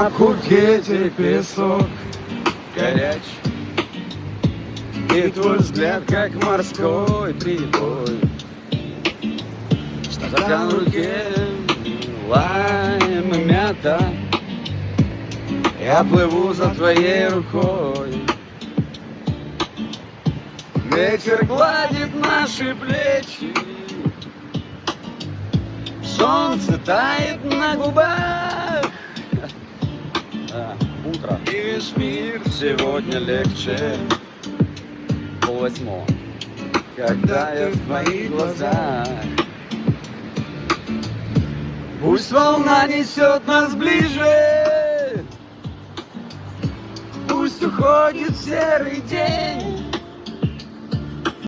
На Пхукете песок горячий, и твой взгляд, как морской прибой. Стакан в руке, лайм и мята, я плыву за твоей рукой. Ветер гладит наши плечи, солнце тает на губах. Утро. И весь мир сегодня легче. 7:30, когда я в твоих глазах. Пусть волна несет нас ближе, пусть уходит серый день.